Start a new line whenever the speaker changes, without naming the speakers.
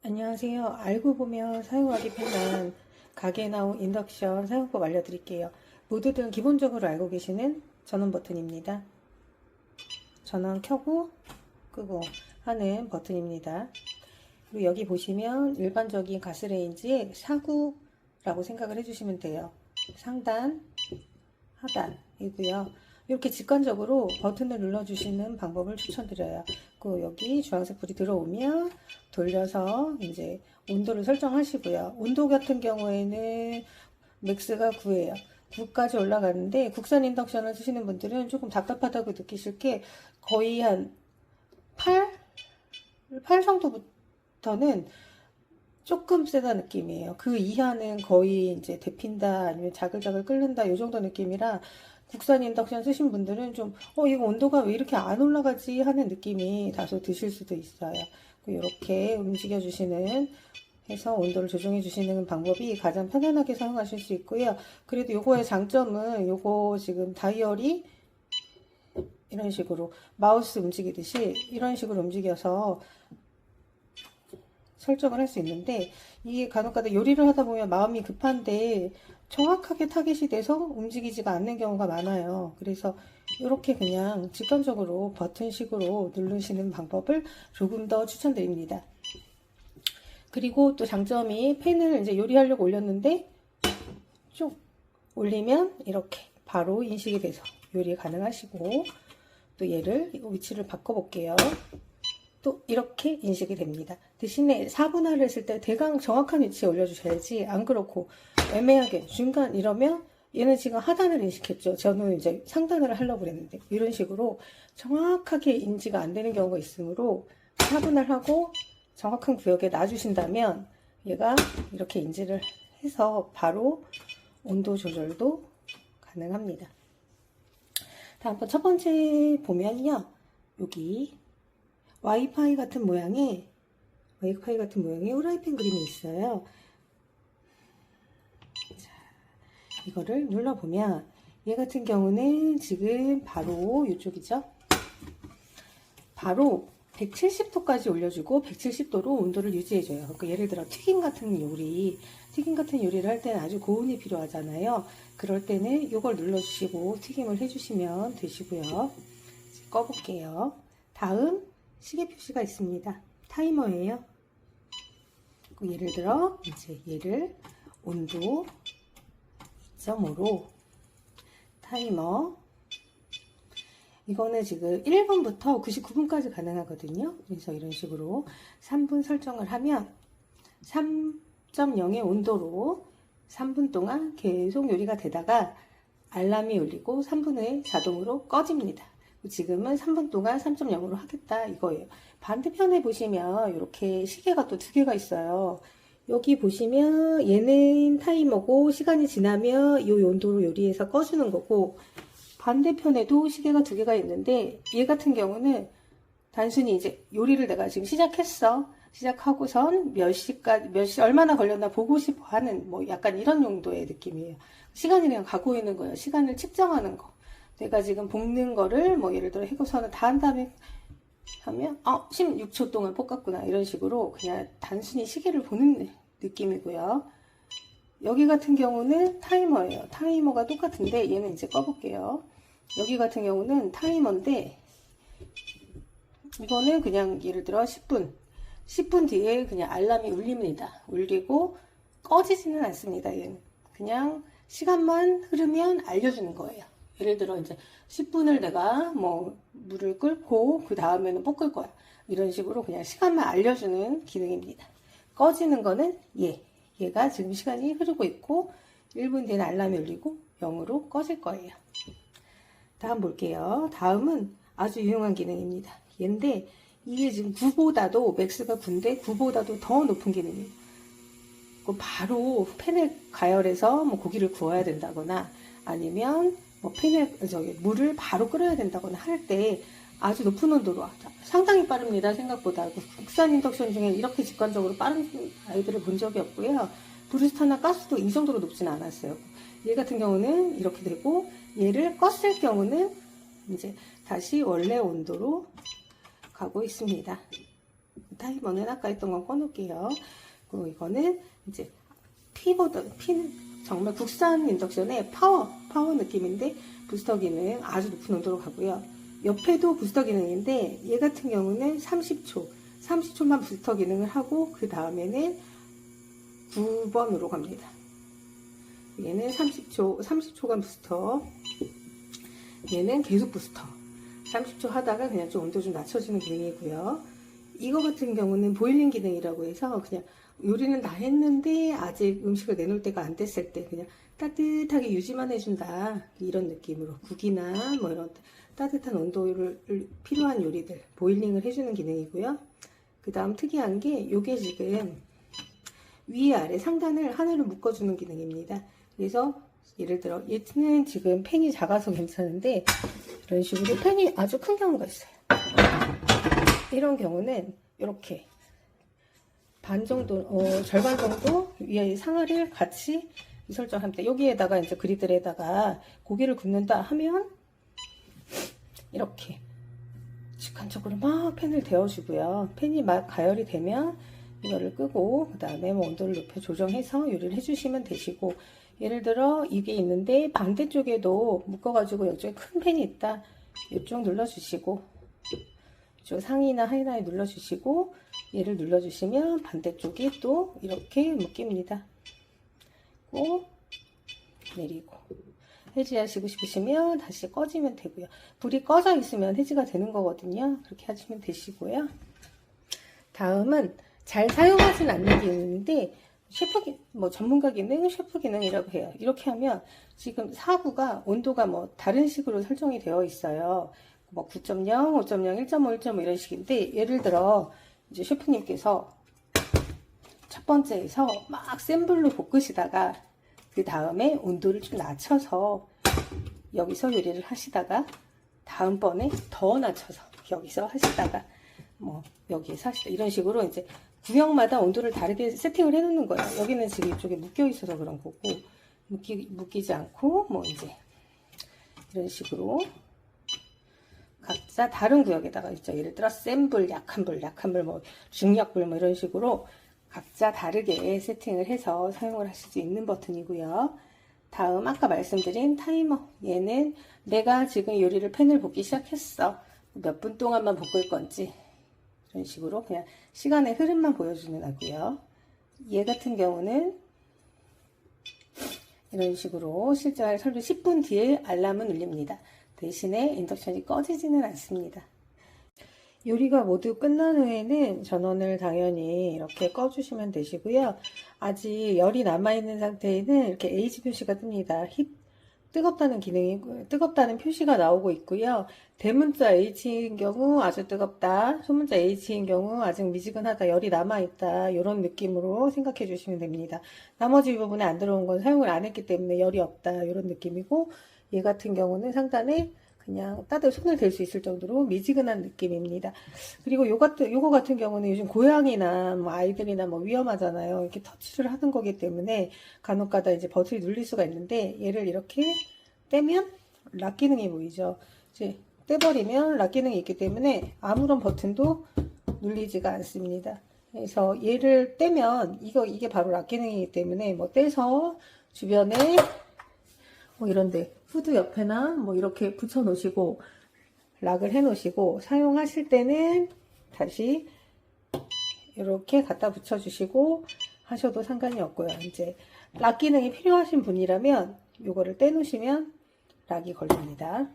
안녕하세요. 알고 보면 사용하기 편한 가게에 나온 인덕션 사용법 알려드릴게요. 모두들 기본적으로 알고 계시는 전원 버튼입니다. 전원 켜고 끄고 하는 버튼입니다. 그리고 여기 보시면 일반적인 가스레인지의 사구라고 생각을 해주시면 돼요. 상단, 하단이고요. 이렇게 직관적으로 버튼을 눌러주시는 방법을 추천드려요. 그 여기 주황색 불이 들어오면 돌려서 이제 온도를 설정하시고요. 온도 같은 경우에는 맥스가 9예요. 9까지 올라가는데 국산 인덕션을 쓰시는 분들은 조금 답답하다고 느끼실 게 거의 한 8 정도부터는 조금 세다 느낌이에요. 그 이하는 거의 이제 데핀다 아니면 자글자글 끓는다 이 정도 느낌이라 국산 인덕션 쓰신 분들은 좀 이거 온도가 왜 이렇게 안 올라가지 하는 느낌이 다소 드실 수도 있어요. 이렇게 움직여 주시는 해서 온도를 조정해 주시는 방법이 가장 편안하게 사용하실 수 있고요. 그래도 요거의 장점은 요거 지금 다이얼이 이런 식으로 마우스 움직이듯이 이런 식으로 움직여서 설정을 할 수 있는데 이게 간혹가다 요리를 하다 보면 마음이 급한데 정확하게 타겟이 돼서 움직이지가 않는 경우가 많아요. 그래서 이렇게 그냥 직관적으로 버튼식으로 누르시는 방법을 조금 더 추천드립니다. 그리고 또 장점이 팬을 이제 요리하려고 올렸는데 쭉 올리면 이렇게 바로 인식이 돼서 요리 가능하시고, 또 얘를 위치를 바꿔 볼게요. 또 이렇게 인식이 됩니다. 대신에 4분할을 했을 때 대강 정확한 위치에 올려주셔야지, 안 그렇고 애매하게 중간 이러면 얘는 지금 하단을 인식했죠. 저는 이제 상단을 하려고 그랬는데 이런 식으로 정확하게 인지가 안 되는 경우가 있으므로 4분할하고 정확한 구역에 놔주신다면 얘가 이렇게 인지를 해서 바로 온도 조절도 가능합니다. 다음번 첫 번째 보면요, 여기 와이파이 같은 모양의 후라이팬 그림이 있어요. 자, 이거를 눌러보면 얘 같은 경우는 지금 바로 이쪽이죠. 바로 170도까지 올려주고 170도로 온도를 유지해줘요. 그러니까 예를 들어 튀김 같은 요리를 할 때는 아주 고온이 필요하잖아요. 그럴 때는 이걸 눌러주시고 튀김을 해주시면 되시고요. 꺼볼게요. 다음 시계 표시가 있습니다. 타이머예요. 예를 들어 이제 얘를 온도 2.5로 타이머, 이거는 지금 1분부터 99분까지 가능하거든요. 그래서 이런 식으로 3분 설정을 하면 3.0의 온도로 3분 동안 계속 요리가 되다가 알람이 울리고 3분 후에 자동으로 꺼집니다. 지금은 3분 동안 3.0으로 하겠다 이거예요. 반대편에 보시면 이렇게 시계가 또 2개가 있어요. 여기 보시면 얘는 타이머고 시간이 지나면 이 온도로 요리해서 꺼주는 거고, 반대편에도 시계가 2개가 있는데 얘 같은 경우는 단순히 이제 요리를 내가 지금 시작하고선 몇 시 얼마나 걸렸나 보고 싶어 하는 뭐 약간 이런 용도의 느낌이에요. 시간이 그냥 가고 있는 거예요. 시간을 측정하는 거. 내가 지금 볶는 거를 뭐 예를 들어 해고서는 다 한 다음에 하면 16초 동안 볶았구나 이런 식으로 그냥 단순히 시계를 보는 느낌이고요. 여기 같은 경우는 타이머예요. 타이머가 똑같은데 얘는 이제 꺼볼게요. 여기 같은 경우는 타이머인데 이거는 그냥 예를 들어 10분 뒤에 그냥 알람이 울립니다. 울리고 꺼지지는 않습니다. 얘는 그냥 시간만 흐르면 알려주는 거예요. 예를 들어 이제 10분을 내가 뭐 물을 끓고 그 다음에는 볶을 거야. 이런 식으로 그냥 시간만 알려주는 기능입니다. 꺼지는 거는 얘가 지금 시간이 흐르고 있고 1분 뒤에 알람이 울리고 0으로 꺼질 거예요. 다음 볼게요. 다음은 아주 유용한 기능입니다. 얘인데 이게 지금 9보다도 맥스가 9인데 9보다도 더 높은 기능이에요. 바로 팬을 가열해서 뭐 고기를 구워야 된다거나 아니면 뭐 물을 바로 끓여야 된다거나 할 때 아주 높은 온도로 상당히 빠릅니다. 생각보다 국산 인덕션 중에 이렇게 직관적으로 빠른 아이들을 본 적이 없고요. 브루스타나 가스도 이 정도로 높지는 않았어요. 얘 같은 경우는 이렇게 되고, 얘를 껐을 경우는 이제 다시 원래 온도로 가고 있습니다. 타이머는 아까 했던 건 꺼놓을게요. 그리고 이거는 이제 피는 정말 국산 인덕션의 파워 느낌인데 부스터 기능 아주 높은 온도로 가고요. 옆에도 부스터 기능인데 얘 같은 경우는 30초만 부스터 기능을 하고 그 다음에는 9번으로 갑니다. 얘는 30초간 부스터, 얘는 계속 부스터. 30초 하다가 그냥 좀 온도 좀 낮춰주는 기능이고요. 이거 같은 경우는 보일링 기능이라고 해서 그냥 요리는 다 했는데 아직 음식을 내놓을 때가 안 됐을 때 그냥 따뜻하게 유지만 해준다, 이런 느낌으로 국이나 뭐 이런 따뜻한 온도를 필요한 요리들 보일링을 해주는 기능이고요. 그 다음 특이한 게 요게 지금 위 아래 상단을 하나로 묶어주는 기능입니다. 그래서 예를 들어 얘는 지금 팬이 작아서 괜찮은데 이런 식으로 팬이 아주 큰 경우가 있어요. 이런 경우는 이렇게 반 정도, 절반 정도 위에 상하를 같이 설정합니다. 여기에다가 이제 그리들에다가 고기를 굽는다 하면 이렇게 직관적으로 막 팬을 데워주고요. 팬이 막 가열이 되면 이거를 끄고 그 다음에 뭐 온도를 높여 조정해서 요리를 해주시면 되시고, 예를 들어 이게 있는데 반대쪽에도 묶어가지고 이쪽에 큰 팬이 있다, 이쪽 눌러주시고 이쪽 상이나 하이나에 눌러주시고 얘를 눌러주시면 반대쪽이 또 이렇게 묶입니다. 꼭 내리고 해지하시고 싶으시면 다시 꺼지면 되고요. 불이 꺼져 있으면 해지가 되는 거거든요. 그렇게 하시면 되시고요. 다음은 잘 사용하진 않는 기능인데 뭐 전문가 기능, 셰프 기능이라고 해요. 이렇게 하면 지금 사구가 온도가 뭐 다른 식으로 설정이 되어 있어요. 뭐 9.0, 5.0, 1.5, 1.5 이런 식인데, 예를 들어 이제 셰프님께서 첫 번째에서 막 센 불로 볶으시다가 그 다음에 온도를 좀 낮춰서 여기서 요리를 하시다가 다음번에 더 낮춰서 여기서 하시다가 뭐 여기에서 하시다, 이런 식으로 이제 구역마다 온도를 다르게 세팅을 해 놓는 거예요. 여기는 지금 이쪽에 묶여 있어서 그런 거고, 묶이지 않고 뭐 이제 이런 식으로 각자 다른 구역에다가 있죠. 예를 들어 센 불, 약한 불, 뭐 중약불 뭐 이런 식으로 각자 다르게 세팅을 해서 사용을 하실 수 있는 버튼이고요. 다음 아까 말씀드린 타이머, 얘는 내가 지금 요리를 팬을 볶기 시작했어, 몇 분 동안만 볶을 건지 이런 식으로 그냥 시간의 흐름만 보여주는 거고요. 얘 같은 경우는 이런 식으로 실제 설비 10분 뒤에 알람은 울립니다. 대신에 인덕션이 꺼지지는 않습니다. 요리가 모두 끝난 후에는 전원을 당연히 이렇게 꺼주시면 되시고요. 아직 열이 남아있는 상태에는 이렇게 H 표시가 뜹니다. 뜨겁다는 뜨겁다는 표시가 나오고 있고요. 대문자 H인 경우 아주 뜨겁다, 소문자 H인 경우 아직 미지근하다, 열이 남아있다, 이런 느낌으로 생각해 주시면 됩니다. 나머지 부분에 안 들어온 건 사용을 안 했기 때문에 열이 없다, 이런 느낌이고, 얘 같은 경우는 상단에 그냥 손을 댈 수 있을 정도로 미지근한 느낌입니다. 그리고 요거 같은 경우는 요즘 고양이나 뭐 아이들이나 뭐 위험하잖아요. 이렇게 터치를 하는 거기 때문에 간혹가다 이제 버튼이 눌릴 수가 있는데, 얘를 이렇게 떼면 락 기능이 보이죠. 이제 떼버리면 락 기능이 있기 때문에 아무런 버튼도 눌리지가 않습니다. 그래서 얘를 떼면 이게 바로 락 기능이기 때문에 뭐 떼서 주변에 뭐 이런데 후드 옆에나 뭐 이렇게 붙여 놓으시고 락을 해 놓으시고 사용하실 때는 다시 이렇게 갖다 붙여 주시고 하셔도 상관이 없고요. 이제 락 기능이 필요하신 분이라면 요거를 떼 놓으시면 락이 걸립니다.